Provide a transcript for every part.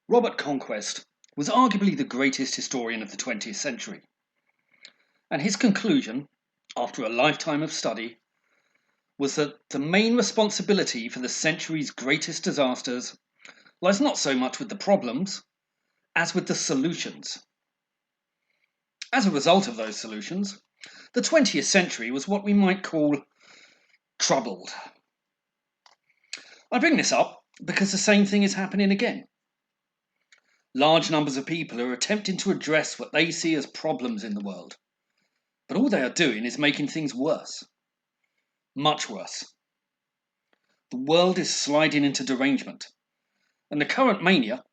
Robert Conquest was arguably the greatest historian of the 20th century, and his conclusion, after a lifetime of study, was that the main responsibility for the century's greatest disasters lies not so much with the problems as with the solutions. As a result of those solutions, the 20th century was what we might call troubled. I bring this up because the same thing is happening again. Large numbers of people are attempting to address what they see as problems in the world, but all they are doing is making things worse. Much worse. The world is sliding into derangement, and the current mania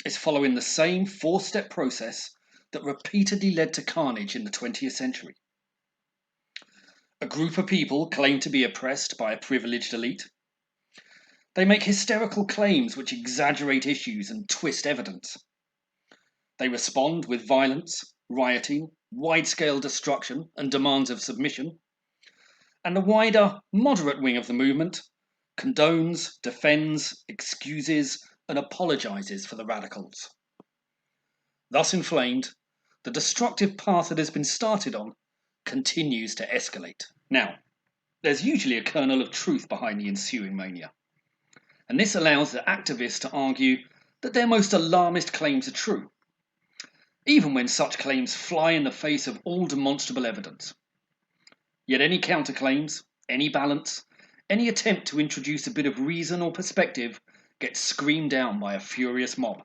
is following the same four-step process that repeatedly led to carnage in the 20th century. A group of people claim to be oppressed by a privileged elite. They make hysterical claims which exaggerate issues and twist evidence. They respond with violence, rioting, wide-scale destruction, and demands of submission. And the wider, moderate wing of the movement condones, defends, excuses, and apologizes for the radicals. Thus inflamed, the destructive path that has been started on continues to escalate. Now, there's usually a kernel of truth behind the ensuing mania, and this allows the activists to argue that their most alarmist claims are true, even when such claims fly in the face of all demonstrable evidence. Yet any counterclaims, any balance, any attempt to introduce a bit of reason or perspective gets screamed down by a furious mob.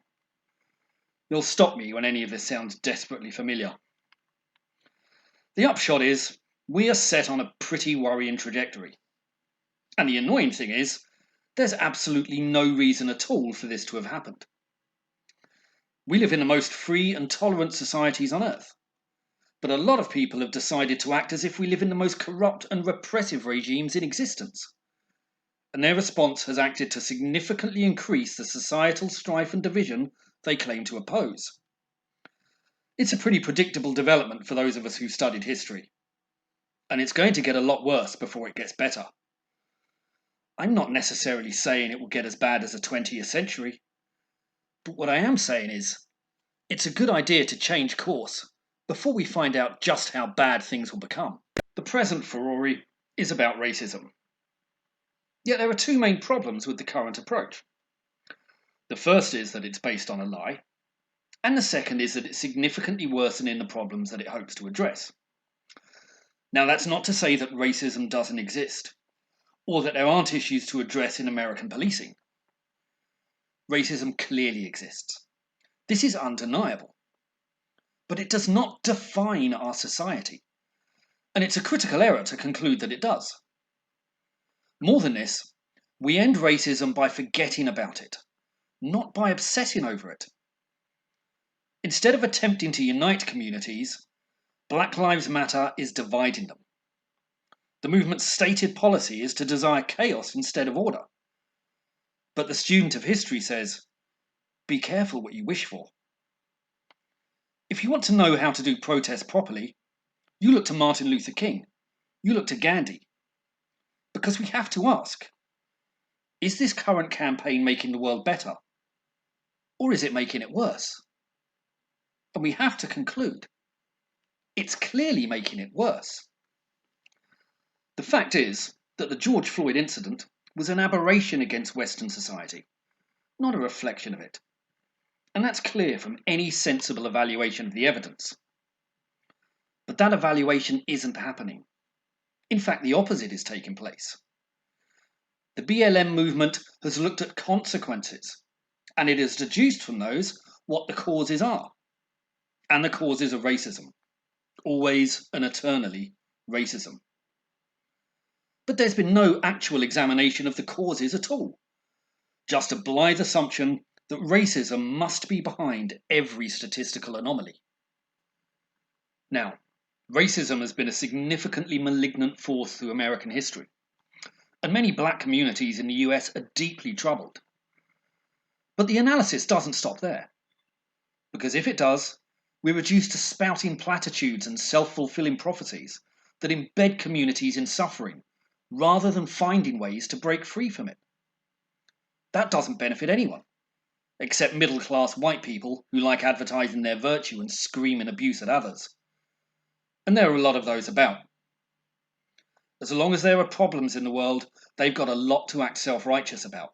You'll stop me when any of this sounds desperately familiar. The upshot is, we are set on a pretty worrying trajectory. And the annoying thing is, there's absolutely no reason at all for this to have happened. We live in the most free and tolerant societies on earth, but a lot of people have decided to act as if we live in the most corrupt and repressive regimes in existence. And their response has acted to significantly increase the societal strife and division they claim to oppose. It's a pretty predictable development for those of us who studied history, and it's going to get a lot worse before it gets better. I'm not necessarily saying it will get as bad as the 20th century, but what I am saying is, it's a good idea to change course before we find out just how bad things will become. The present furore is about racism. Yet there are two main problems with the current approach. The first is that it's based on a lie, and the second is that it's significantly worsening the problems that it hopes to address. Now, that's not to say that racism doesn't exist, or that there aren't issues to address in American policing. Racism clearly exists. This is undeniable. But it does not define our society, and it's a critical error to conclude that it does. More than this, we end racism by forgetting about it, not by obsessing over it. Instead of attempting to unite communities, Black Lives Matter is dividing them. The movement's stated policy is to desire chaos instead of order. But the student of history says, be careful what you wish for. If you want to know how to do protest properly, you look to Martin Luther King, you look to Gandhi. Because we have to ask, is this current campaign making the world better? Or is it making it worse? And we have to conclude, it's clearly making it worse. The fact is that the George Floyd incident was an aberration against Western society, not a reflection of it. And that's clear from any sensible evaluation of the evidence. But that evaluation isn't happening. In fact, the opposite is taking place. The BLM movement has looked at consequences, and it has deduced from those what the causes are. And the causes are racism. Always and eternally racism. But there's been no actual examination of the causes at all. Just a blithe assumption that racism must be behind every statistical anomaly. Now, racism has been a significantly malignant force through American history, and many black communities in the US are deeply troubled. But the analysis doesn't stop there, because if it does, we're reduced to spouting platitudes and self-fulfilling prophecies that embed communities in suffering, rather than finding ways to break free from it. That doesn't benefit anyone, except middle-class white people who like advertising their virtue and screaming abuse at others. And there are a lot of those about. As long as there are problems in the world, they've got a lot to act self-righteous about,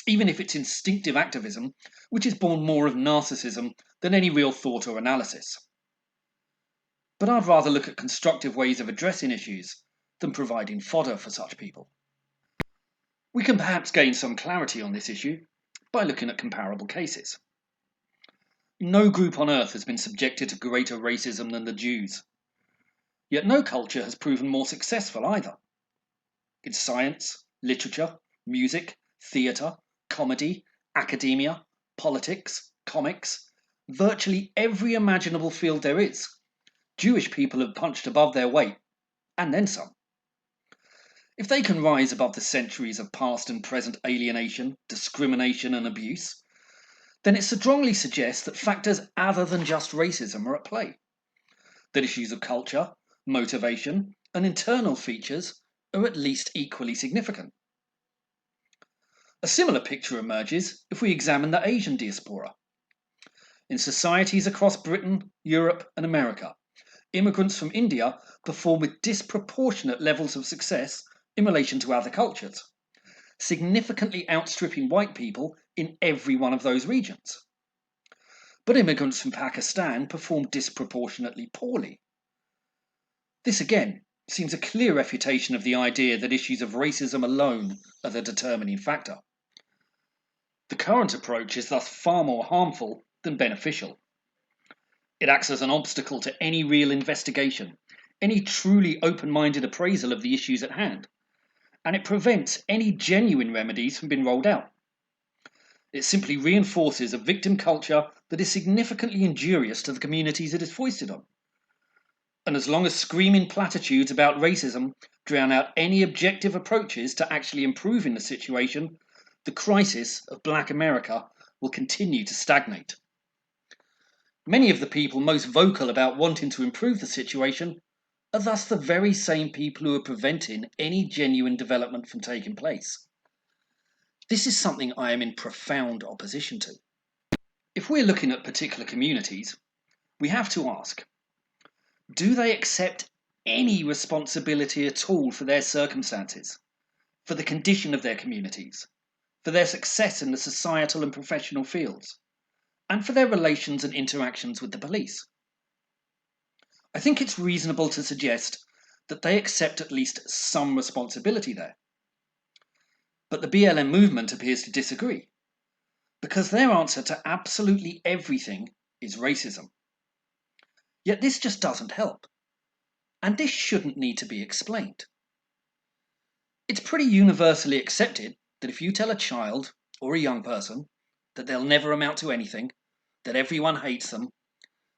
even if it's instinctive activism, which is born more of narcissism than any real thought or analysis. But I'd rather look at constructive ways of addressing issues than providing fodder for such people. We can perhaps gain some clarity on this issue by looking at comparable cases. No group on earth has been subjected to greater racism than the Jews. Yet no culture has proven more successful either. In science, literature, music, theatre, comedy, academia, politics, comics, virtually every imaginable field there is, Jewish people have punched above their weight, and then some. If they can rise above the centuries of past and present alienation, discrimination, and abuse, then it strongly suggests that factors other than just racism are at play. That issues of culture, motivation, and internal features are at least equally significant. A similar picture emerges if we examine the Asian diaspora. In societies across Britain, Europe, and America, immigrants from India perform with disproportionate levels of success in relation to other cultures, significantly outstripping white people in every one of those regions. But immigrants from Pakistan perform disproportionately poorly. This again seems a clear refutation of the idea that issues of racism alone are the determining factor. The current approach is thus far more harmful than beneficial. It acts as an obstacle to any real investigation, any truly open-minded appraisal of the issues at hand, and it prevents any genuine remedies from being rolled out. It simply reinforces a victim culture that is significantly injurious to the communities it is foisted on. And as long as screaming platitudes about racism drown out any objective approaches to actually improving the situation, the crisis of Black America will continue to stagnate. Many of the people most vocal about wanting to improve the situation are thus the very same people who are preventing any genuine development from taking place. This is something I am in profound opposition to. If we're looking at particular communities, we have to ask, do they accept any responsibility at all for their circumstances, for the condition of their communities, for their success in the societal and professional fields, and for their relations and interactions with the police? I think it's reasonable to suggest that they accept at least some responsibility there. But the BLM movement appears to disagree, because their answer to absolutely everything is racism. Yet this just doesn't help, and this shouldn't need to be explained. It's pretty universally accepted that if you tell a child or a young person that they'll never amount to anything, that everyone hates them,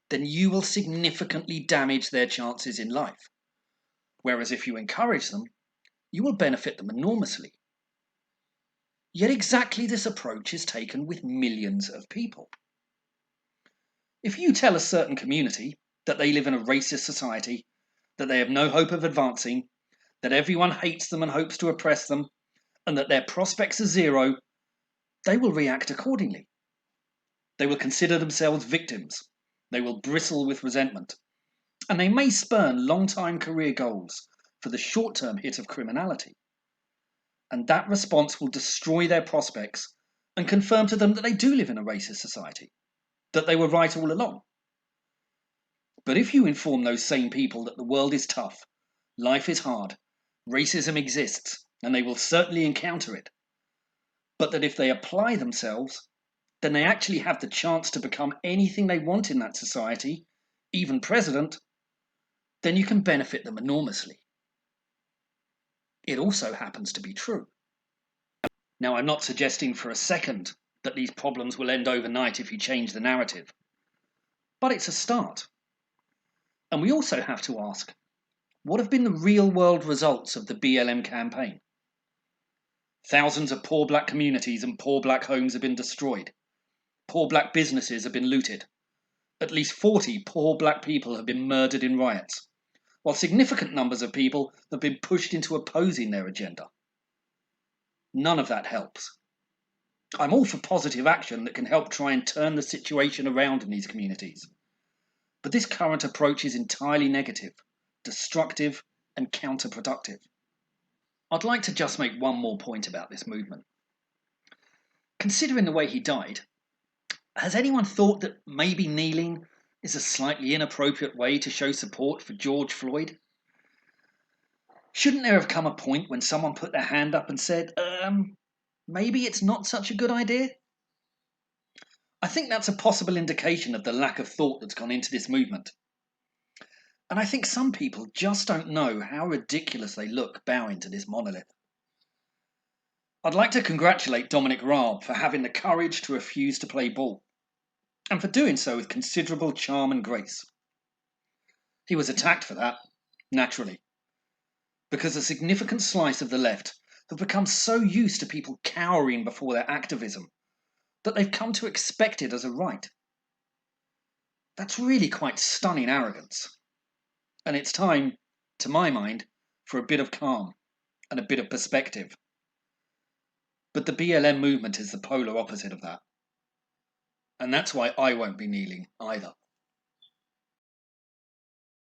then you will significantly damage their chances in life. Whereas if you encourage them, you will benefit them enormously. Yet exactly this approach is taken with millions of people. If you tell a certain community that they live in a racist society, that they have no hope of advancing, that everyone hates them and hopes to oppress them, and that their prospects are zero, they will react accordingly. They will consider themselves victims. They will bristle with resentment. And they may spurn long-time career goals for the short-term hit of criminality. And that response will destroy their prospects and confirm to them that they do live in a racist society, that they were right all along. But if you inform those same people that the world is tough, life is hard, racism exists, and they will certainly encounter it, but that if they apply themselves, then they actually have the chance to become anything they want in that society, even president, then you can benefit them enormously. It also happens to be true. Now, I'm not suggesting for a second that these problems will end overnight if you change the narrative, but it's a start. And we also have to ask, what have been the real-world results of the BLM campaign? Thousands of poor black communities and poor black homes have been destroyed. Poor black businesses have been looted. At least 40 poor black people have been murdered in riots, while significant numbers of people have been pushed into opposing their agenda. None of that helps. I'm all for positive action that can help try and turn the situation around in these communities. But this current approach is entirely negative, destructive, and counterproductive. I'd like to just make one more point about this movement. Considering the way he died, has anyone thought that maybe kneeling is a slightly inappropriate way to show support for George Floyd? Shouldn't there have come a point when someone put their hand up and said, maybe it's not such a good idea? I think that's a possible indication of the lack of thought that's gone into this movement. And I think some people just don't know how ridiculous they look bowing to this monolith. I'd like to congratulate Dominic Raab for having the courage to refuse to play ball, and for doing so with considerable charm and grace. He was attacked for that, naturally, because a significant slice of the left have become so used to people cowering before their activism that they've come to expect it as a right. That's really quite stunning arrogance. And it's time, to my mind, for a bit of calm and a bit of perspective. But the BLM movement is the polar opposite of that. And that's why I won't be kneeling either.